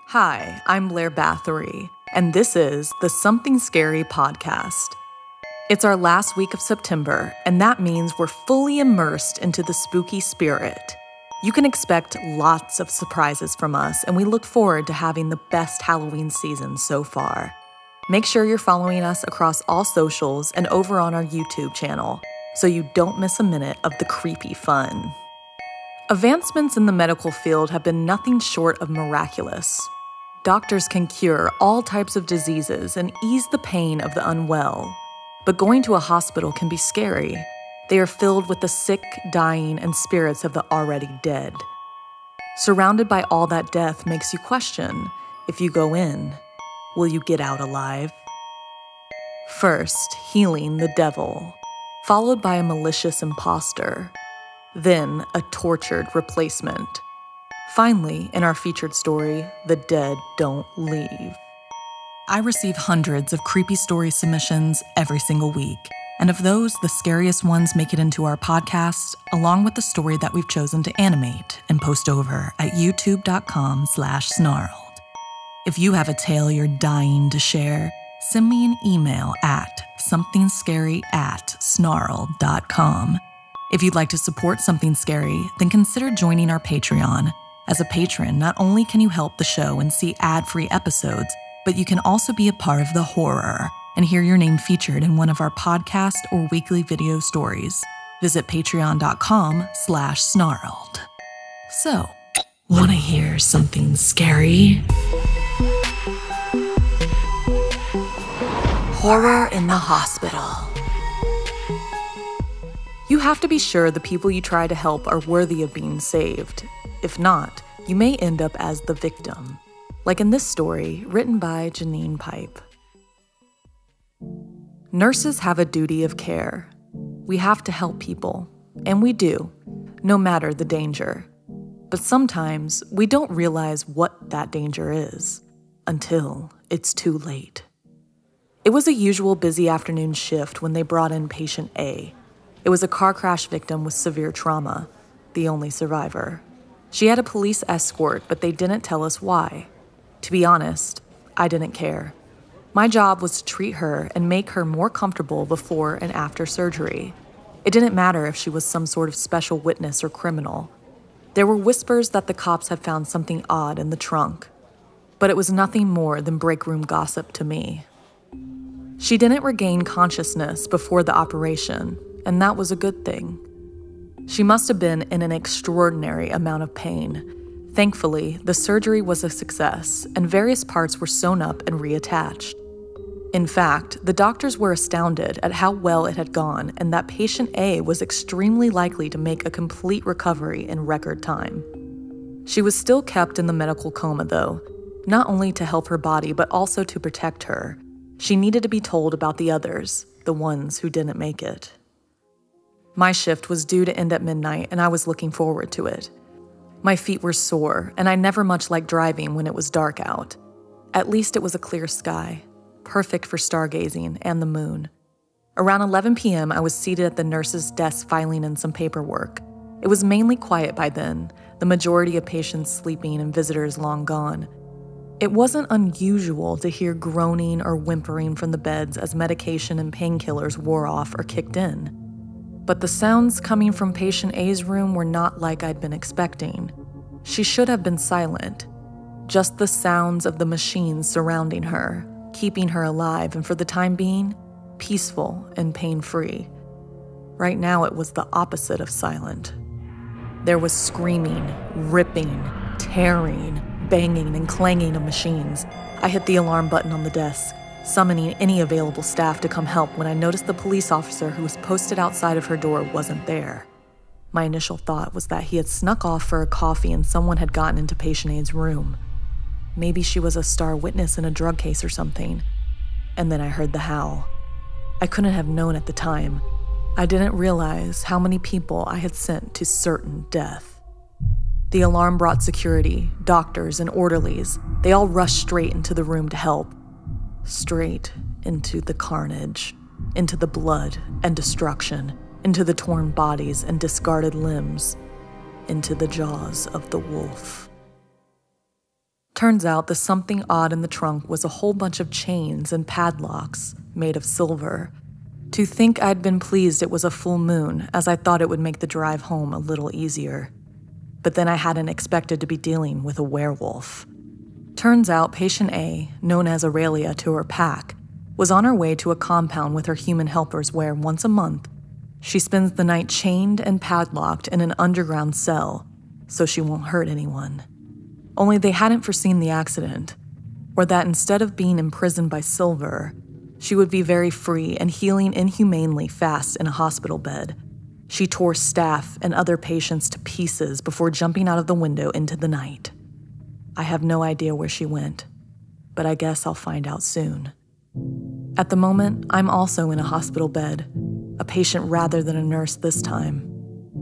Hi, I'm Blair Bathory, and this is the Something Scary podcast. It's our last week of September, and that means we're fully immersed into the spooky spirit. You can expect lots of surprises from us, and we look forward to having the best Halloween season so far. Make sure you're following us across all socials and over on our YouTube channel, so you don't miss a minute of the creepy fun. Advancements in the medical field have been nothing short of miraculous. Doctors can cure all types of diseases and ease the pain of the unwell. But going to a hospital can be scary. They are filled with the sick, dying, and spirits of the already dead. Surrounded by all that death makes you question, if you go in, will you get out alive? First, healing the devil, followed by a malicious imposter, then a tortured replacement. Finally, in our featured story, The Dead Don't Leave. I receive hundreds of creepy story submissions every single week, and of those, the scariest ones make it into our podcast, along with the story that we've chosen to animate and post over at youtube.com/snarled. If you have a tale you're dying to share, send me an email at somethingscary@snarled.com. If you'd like to support Something Scary, then consider joining our Patreon. As a patron, not only can you help the show and see ad-free episodes, but you can also be a part of the horror and hear your name featured in one of our podcast or weekly video stories. Visit patreon.com/snarled. So, want to hear something scary? Horror in the hospital. You have to be sure the people you try to help are worthy of being saved. If not, you may end up as the victim. Like in this story, written by Janine Pipe. Nurses have a duty of care. We have to help people, and we do, no matter the danger. But sometimes we don't realize what that danger is until it's too late. It was a usual busy afternoon shift when they brought in patient A. It was a car crash victim with severe trauma, the only survivor. She had a police escort, but they didn't tell us why. To be honest, I didn't care. My job was to treat her and make her more comfortable before and after surgery. It didn't matter if she was some sort of special witness or criminal. There were whispers that the cops had found something odd in the trunk, but it was nothing more than break room gossip to me. She didn't regain consciousness before the operation, and that was a good thing. She must have been in an extraordinary amount of pain. Thankfully, the surgery was a success, and various parts were sewn up and reattached. In fact, the doctors were astounded at how well it had gone and that patient A was extremely likely to make a complete recovery in record time. She was still kept in the medical coma, though, not only to help her body but also to protect her. She needed to be told about the others, the ones who didn't make it. My shift was due to end at midnight, and I was looking forward to it. My feet were sore, and I never much liked driving when it was dark out. At least it was a clear sky, perfect for stargazing and the moon. Around 11 p.m., I was seated at the nurse's desk filing in some paperwork. It was mainly quiet by then, the majority of patients sleeping and visitors long gone. It wasn't unusual to hear groaning or whimpering from the beds as medication and painkillers wore off or kicked in. But the sounds coming from patient A's room were not like I'd been expecting. She should have been silent. Just the sounds of the machines surrounding her, keeping her alive and for the time being, peaceful and pain-free. Right now it was the opposite of silent. There was screaming, ripping, tearing, banging and clanging of machines. I hit the alarm button on the desk, summoning any available staff to come help when I noticed the police officer who was posted outside of her door wasn't there. My initial thought was that he had snuck off for a coffee and someone had gotten into patient A's room. Maybe she was a star witness in a drug case or something. And then I heard the howl. I couldn't have known at the time. I didn't realize how many people I had sent to certain death. The alarm brought security, doctors, and orderlies. They all rushed straight into the room to help. Straight into the carnage, into the blood and destruction, into the torn bodies and discarded limbs, into the jaws of the wolf. Turns out the something odd in the trunk was a whole bunch of chains and padlocks made of silver. To think I'd been pleased it was a full moon, as I thought it would make the drive home a little easier. But then I hadn't expected to be dealing with a werewolf. Turns out patient A, known as Aurelia to her pack, was on her way to a compound with her human helpers where, once a month, she spends the night chained and padlocked in an underground cell so she won't hurt anyone. Only they hadn't foreseen the accident, or that instead of being imprisoned by silver, she would be very free and healing inhumanely fast in a hospital bed. She tore staff and other patients to pieces before jumping out of the window into the night. I have no idea where she went, but I guess I'll find out soon. At the moment, I'm also in a hospital bed, a patient rather than a nurse this time.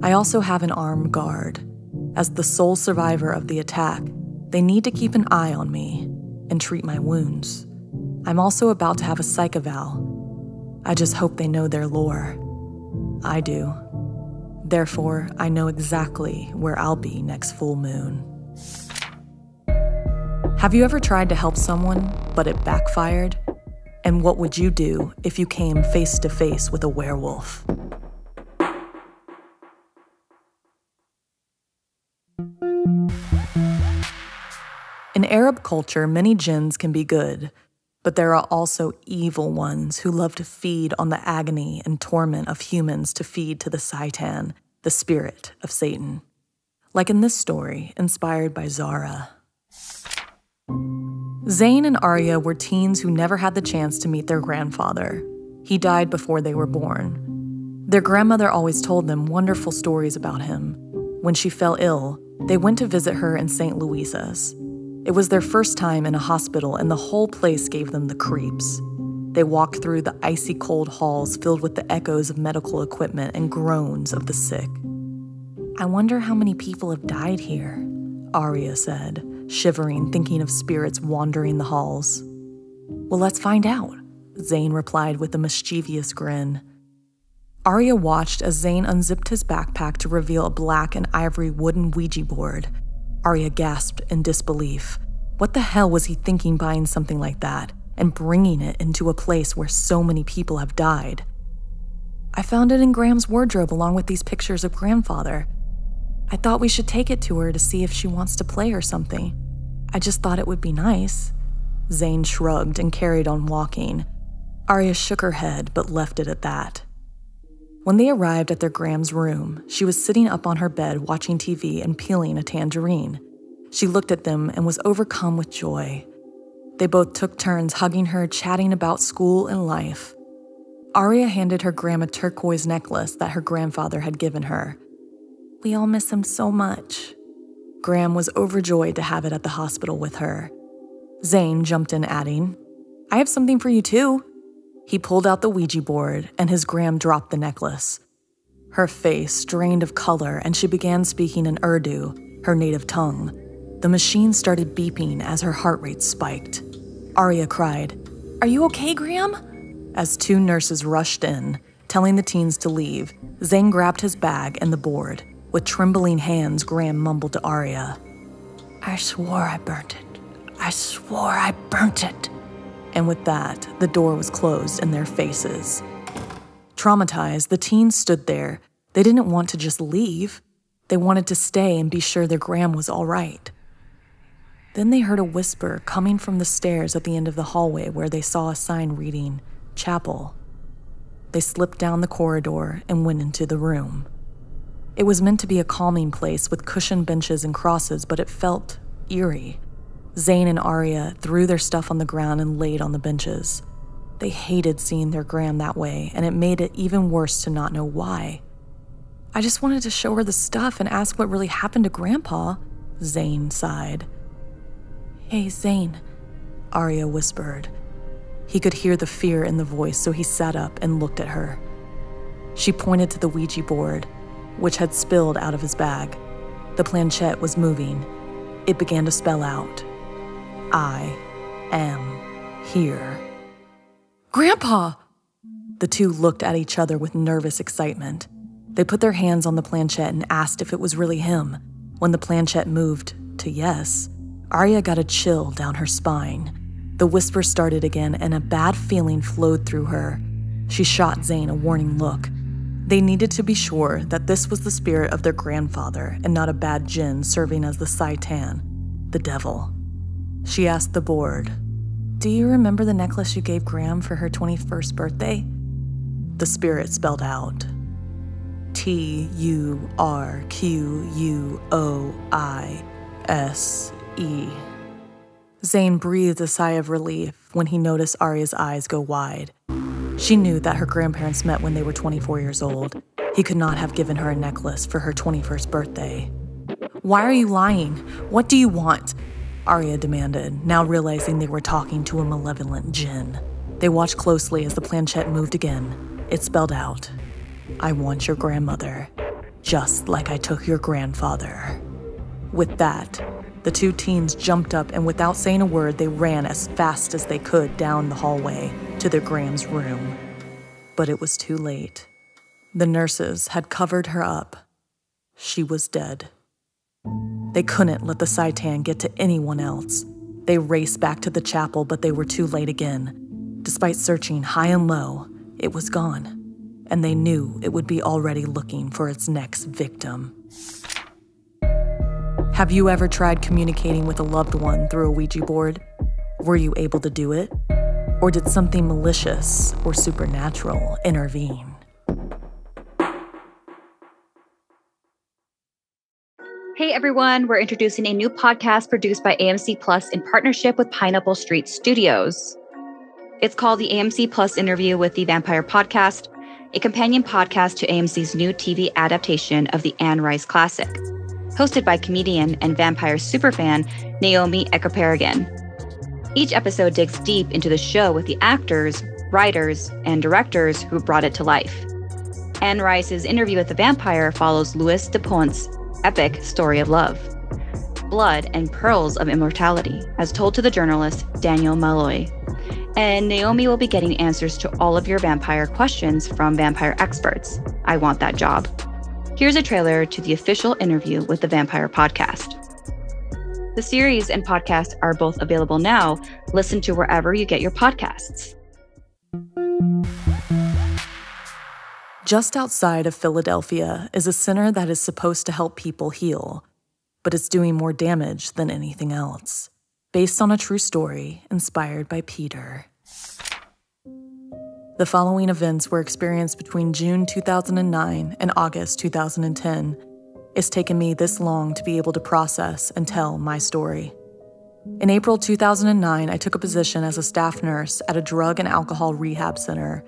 I also have an armed guard. As the sole survivor of the attack, they need to keep an eye on me and treat my wounds. I'm also about to have a psych eval. I just hope they know their lore. I do. Therefore, I know exactly where I'll be next full moon. Have you ever tried to help someone, but it backfired? And what would you do if you came face to face with a werewolf? In Arab culture, many jinns can be good, but there are also evil ones who love to feed on the agony and torment of humans to feed to the Satan, the spirit of Satan. Like in this story, inspired by Zara. Zayn and Arya were teens who never had the chance to meet their grandfather. He died before they were born. Their grandmother always told them wonderful stories about him. When she fell ill, they went to visit her in St. Louisa's. It was their first time in a hospital, and the whole place gave them the creeps. They walked through the icy cold halls filled with the echoes of medical equipment and groans of the sick. "I wonder how many people have died here," Arya said, shivering, thinking of spirits wandering the halls. "Well, let's find out," Zayn replied with a mischievous grin. Arya watched as Zayn unzipped his backpack to reveal a black and ivory wooden Ouija board. Arya gasped in disbelief. What the hell was he thinking buying something like that and bringing it into a place where so many people have died? "I found it in Graham's wardrobe along with these pictures of grandfather. I thought we should take it to her to see if she wants to play or something. I just thought it would be nice." Zayn shrugged and carried on walking. Arya shook her head but left it at that. When they arrived at their Graham's room, she was sitting up on her bed watching TV and peeling a tangerine. She looked at them and was overcome with joy. They both took turns hugging her, chatting about school and life. Arya handed her Graham a turquoise necklace that her grandfather had given her. "We all miss him so much." Graham was overjoyed to have it at the hospital with her. Zayn jumped in, adding, "I have something for you too." He pulled out the Ouija board, and his Graham dropped the necklace. Her face drained of color, and she began speaking in Urdu, her native tongue. The machine started beeping as her heart rate spiked. Arya cried, "Are you okay, Graham?" As two nurses rushed in, telling the teens to leave, Zayn grabbed his bag and the board. With trembling hands, Graham mumbled to Arya, "I swore I burnt it. I swore I burnt it." And with that, the door was closed in their faces. Traumatized, the teens stood there. They didn't want to just leave. They wanted to stay and be sure their Graham was all right. Then they heard a whisper coming from the stairs at the end of the hallway where they saw a sign reading, "Chapel." They slipped down the corridor and went into the room. It was meant to be a calming place with cushioned benches and crosses, but it felt eerie. Zayn and Arya threw their stuff on the ground and laid on the benches. They hated seeing their Graham that way, and it made it even worse to not know why. "I just wanted to show her the stuff and ask what really happened to Grandpa," Zayn sighed. "Hey, Zayn," Arya whispered. He could hear the fear in the voice, so he sat up and looked at her. She pointed to the Ouija board, which had spilled out of his bag. The planchette was moving. It began to spell out, "I am here." "Grandpa!" The two looked at each other with nervous excitement. They put their hands on the planchette and asked if it was really him. When the planchette moved to yes, Arya got a chill down her spine. The whisper started again, and a bad feeling flowed through her. She shot Zane a warning look. They needed to be sure that this was the spirit of their grandfather and not a bad djinn serving as the Saitan, the devil. She asked the board, "Do you remember the necklace you gave Graham for her 21st birthday?" The spirit spelled out, Turquoise. Zane breathed a sigh of relief when he noticed Arya's eyes go wide. She knew that her grandparents met when they were 24 years old. He could not have given her a necklace for her 21st birthday. "Why are you lying? What do you want?" Arya demanded, now realizing they were talking to a malevolent djinn. They watched closely as the planchette moved again. It spelled out, "I want your grandmother, just like I took your grandfather." With that, the two teens jumped up and without saying a word, they ran as fast as they could down the hallway to their Graham's room. But it was too late. The nurses had covered her up. She was dead. They couldn't let the Saitan get to anyone else. They raced back to the chapel, but they were too late again. Despite searching high and low, it was gone, and they knew it would be already looking for its next victim. Have you ever tried communicating with a loved one through a Ouija board? Were you able to do it? Or did something malicious or supernatural intervene? Hey everyone, we're introducing a new podcast produced by AMC Plus in partnership with Pineapple Street Studios. It's called the AMC Plus Interview with the Vampire Podcast, a companion podcast to AMC's new TV adaptation of the Anne Rice classic, hosted by comedian and vampire superfan Naomi Ekperigin. Each episode digs deep into the show with the actors, writers, and directors who brought it to life. Anne Rice's Interview with the Vampire follows Louis Dupont's epic story of love, blood, and pearls of immortality, as told to the journalist Daniel Malloy. And Naomi will be getting answers to all of your vampire questions from vampire experts. I want that job. Here's a trailer to the official Interview with the Vampire Podcast. The series and podcast are both available now. Listen to wherever you get your podcasts. Just outside of Philadelphia is a center that is supposed to help people heal, but it's doing more damage than anything else. Based on a true story inspired by Peter. The following events were experienced between June 2009 and August 2010. It's taken me this long to be able to process and tell my story. In April 2009, I took a position as a staff nurse at a drug and alcohol rehab center.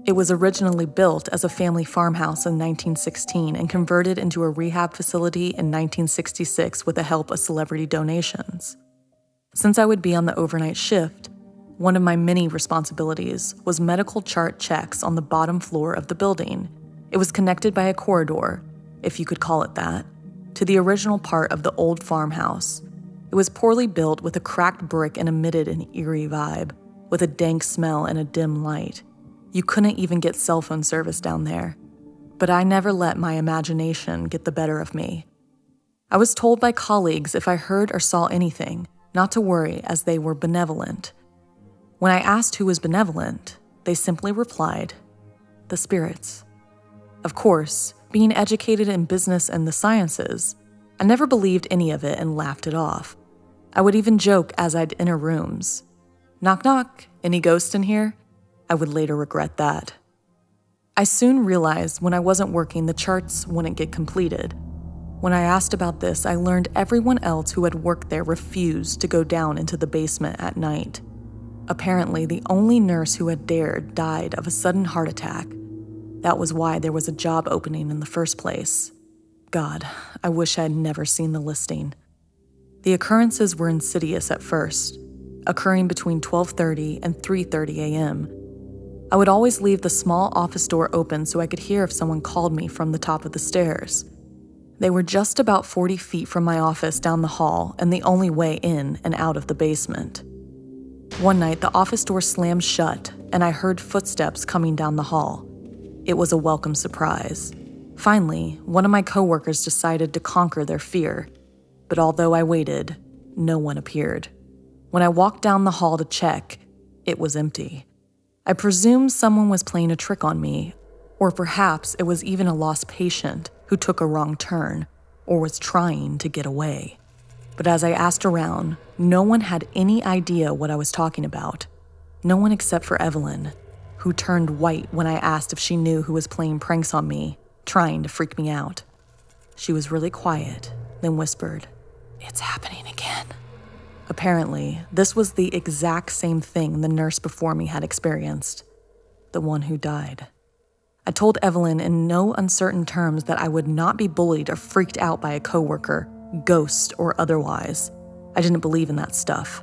It was originally built as a family farmhouse in 1916 and converted into a rehab facility in 1966 with the help of celebrity donations. Since I would be on the overnight shift, one of my many responsibilities was medical chart checks on the bottom floor of the building. It was connected by a corridor, if you could call it that, to the original part of the old farmhouse. It was poorly built with a cracked brick and emitted an eerie vibe, with a dank smell and a dim light. You couldn't even get cell phone service down there. But I never let my imagination get the better of me. I was told by colleagues if I heard or saw anything, not to worry as they were benevolent. When I asked who was benevolent, they simply replied, "The spirits." Of course, being educated in business and the sciences, I never believed any of it and laughed it off. I would even joke as I'd enter rooms. "Knock knock, any ghost in here?" I would later regret that. I soon realized when I wasn't working, the charts wouldn't get completed. When I asked about this, I learned everyone else who had worked there refused to go down into the basement at night. Apparently, the only nurse who had dared died of a sudden heart attack. That was why there was a job opening in the first place. God, I wish I had never seen the listing. The occurrences were insidious at first, occurring between 12:30 and 3:30 a.m. I would always leave the small office door open so I could hear if someone called me from the top of the stairs. They were just about 40 feet from my office down the hall and the only way in and out of the basement. One night, the office door slammed shut and I heard footsteps coming down the hall. It was a welcome surprise. Finally, one of my coworkers decided to conquer their fear. But although I waited, no one appeared. When I walked down the hall to check, it was empty. I presumed someone was playing a trick on me, or perhaps it was even a lost patient who took a wrong turn or was trying to get away. But as I asked around, no one had any idea what I was talking about. No one except for Evelyn, who turned white when I asked if she knew who was playing pranks on me, trying to freak me out. She was really quiet, then whispered, "It's happening again." Apparently, this was the exact same thing the nurse before me had experienced, the one who died. I told Evelyn in no uncertain terms that I would not be bullied or freaked out by a coworker, ghost or otherwise. I didn't believe in that stuff.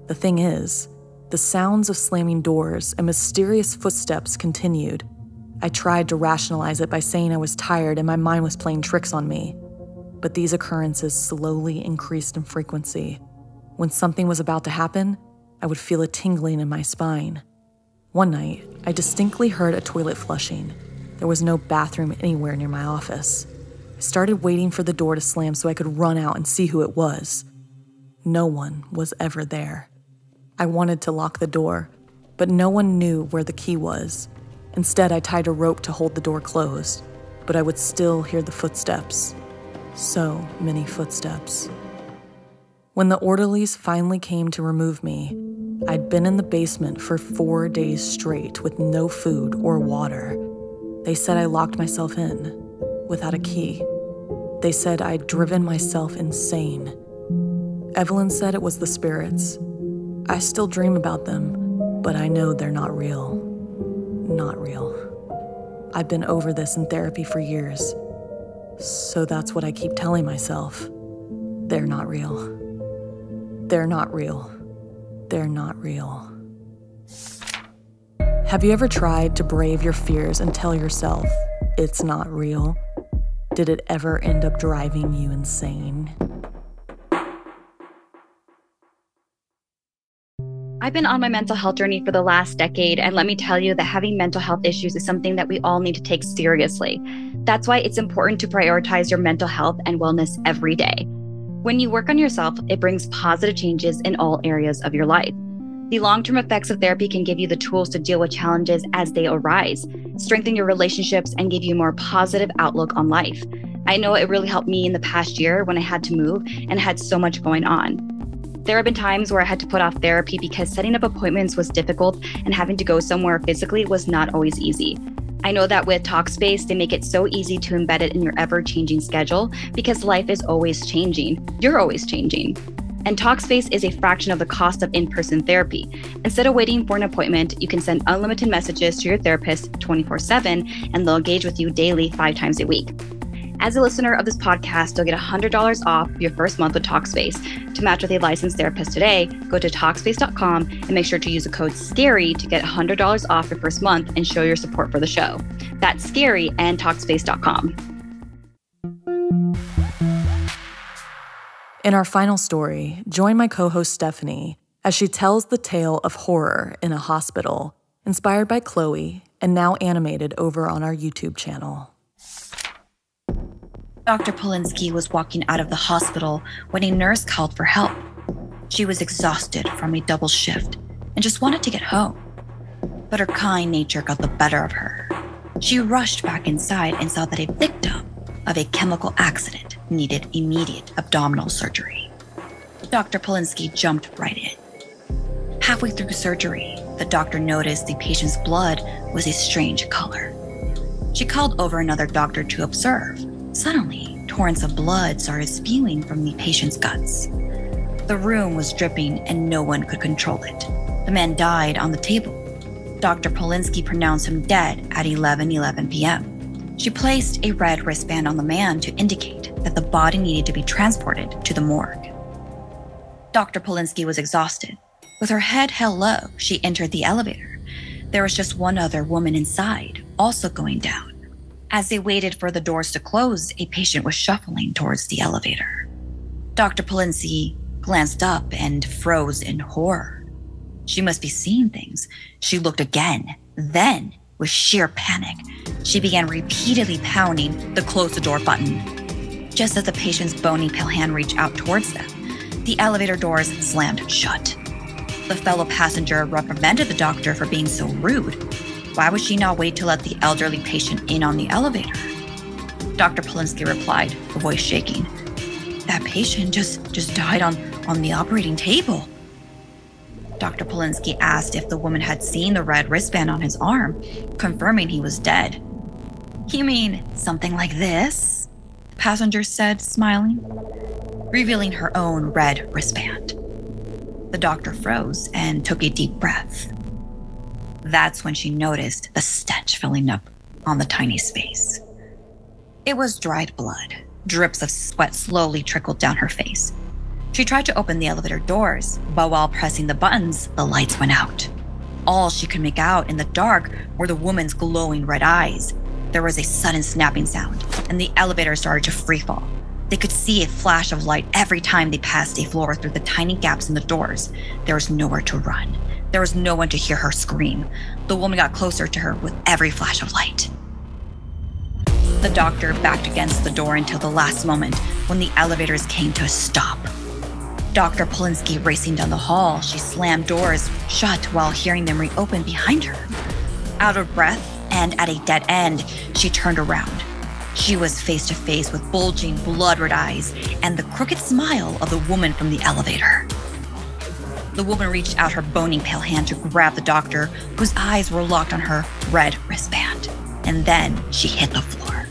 The thing is, the sounds of slamming doors and mysterious footsteps continued. I tried to rationalize it by saying I was tired and my mind was playing tricks on me. But these occurrences slowly increased in frequency. When something was about to happen, I would feel a tingling in my spine. One night, I distinctly heard a toilet flushing. There was no bathroom anywhere near my office. I started waiting for the door to slam so I could run out and see who it was. No one was ever there. I wanted to lock the door, but no one knew where the key was. Instead, I tied a rope to hold the door closed, but I would still hear the footsteps. So many footsteps. When the orderlies finally came to remove me, I'd been in the basement for 4 days straight with no food or water. They said I locked myself in, without a key. They said I'd driven myself insane. Evelyn said it was the spirits. I still dream about them, but I know they're not real. Not real. I've been over this in therapy for years, so that's what I keep telling myself. They're not real. They're not real. They're not real. Have you ever tried to brave your fears and tell yourself it's not real? Did it ever end up driving you insane? I've been on my mental health journey for the last decade, and let me tell you that having mental health issues is something that we all need to take seriously. That's why it's important to prioritize your mental health and wellness every day. When you work on yourself, it brings positive changes in all areas of your life. The long-term effects of therapy can give you the tools to deal with challenges as they arise, strengthen your relationships, and give you a more positive outlook on life. I know it really helped me in the past year when I had to move and had so much going on. There have been times where I had to put off therapy because setting up appointments was difficult and having to go somewhere physically was not always easy. I know that with Talkspace, they make it so easy to embed it in your ever-changing schedule because life is always changing. You're always changing. And Talkspace is a fraction of the cost of in-person therapy. Instead of waiting for an appointment, you can send unlimited messages to your therapist 24/7, and they'll engage with you daily 5 times a week. As a listener of this podcast, you'll get $100 off your first month with Talkspace. To match with a licensed therapist today, go to Talkspace.com and make sure to use the code SCARY to get $100 off your first month and show your support for the show. That's SCARY and Talkspace.com. In our final story, join my co-host Stephanie as she tells the tale of horror in a hospital, inspired by Chloe and now animated over on our YouTube channel. Dr. Polinsky was walking out of the hospital when a nurse called for help. She was exhausted from a double shift and just wanted to get home. But her kind nature got the better of her. She rushed back inside and saw that a victim of a chemical accident needed immediate abdominal surgery. Dr. Polinsky jumped right in. Halfway through surgery, the doctor noticed the patient's blood was a strange color. She called over another doctor to observe. Suddenly, torrents of blood started spewing from the patient's guts. The room was dripping and no one could control it. The man died on the table. Dr. Polinsky pronounced him dead at 11:11 p.m. She placed a red wristband on the man to indicate that the body needed to be transported to the morgue. Dr. Polinsky was exhausted. With her head held low, she entered the elevator. There was just one other woman inside, also going down. As they waited for the doors to close, a patient was shuffling towards the elevator. Dr. Polinsky glanced up and froze in horror. She must be seeing things. She looked again. Then, with sheer panic, she began repeatedly pounding the close the door button. Just as the patient's bony pale hand reached out towards them, The elevator doors slammed shut. The fellow passenger reprimanded the doctor for being so rude. Why would she not wait to let the elderly patient in on the elevator? Dr. Polinsky replied, a voice shaking. That patient just died on the operating table. Dr. Polinsky asked if the woman had seen the red wristband on his arm, confirming he was dead. You mean something like this? The passenger said, smiling, revealing her own red wristband. The doctor froze and took a deep breath. That's when she noticed the stench filling up on the tiny space. It was dried blood. Drips of sweat slowly trickled down her face. She tried to open the elevator doors, but while pressing the buttons, the lights went out. All she could make out in the dark were the woman's glowing red eyes. There was a sudden snapping sound, and the elevator started to freefall. They could see a flash of light every time they passed a floor through the tiny gaps in the doors. There was nowhere to run. There was no one to hear her scream. The woman got closer to her with every flash of light. The doctor backed against the door until the last moment when the elevators came to a stop. Dr. Polinsky racing down the hall, she slammed doors shut while hearing them reopen behind her. Out of breath and at a dead end, she turned around. She was face to face with bulging, blood-red eyes and the crooked smile of the woman from the elevator. The woman reached out her bony pale hand to grab the doctor, whose eyes were locked on her red wristband. And then she hit the floor.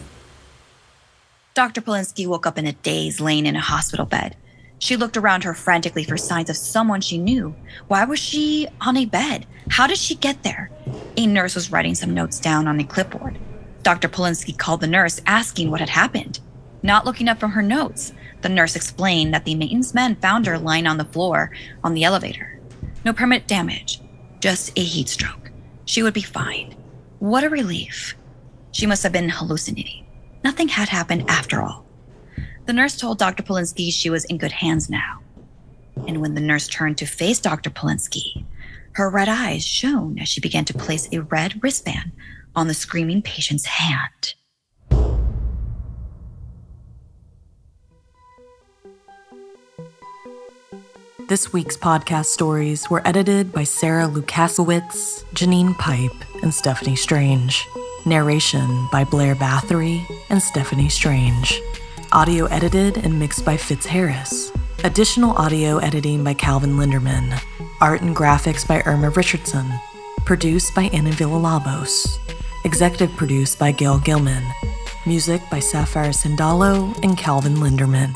Dr. Polinsky woke up in a daze, laying in a hospital bed. She looked around her frantically for signs of someone she knew. Why was she on a bed? How did she get there? A nurse was writing some notes down on a clipboard. Dr. Polinsky called the nurse, asking what had happened. Not looking up from her notes, the nurse explained that the maintenance men found her lying on the floor on the elevator. No permanent damage, just a heat stroke. She would be fine. What a relief. She must have been hallucinating. Nothing had happened after all. The nurse told Dr. Polinsky she was in good hands now. And when the nurse turned to face Dr. Polinsky, her red eyes shone as she began to place a red wristband on the screaming patient's hand. This week's podcast stories were edited by Sarah Lukasiewicz, Janine Pipe, and Stephanie Strange. Narration by Blair Bathory and Stephanie Strange. Audio edited and mixed by Fitz Harris. Additional audio editing by Calvin Linderman. Art and graphics by Irma Richardson. Produced by Anna Villalobos. Executive produced by Gail Gilman. Music by Sapphire Sindalo and Calvin Linderman.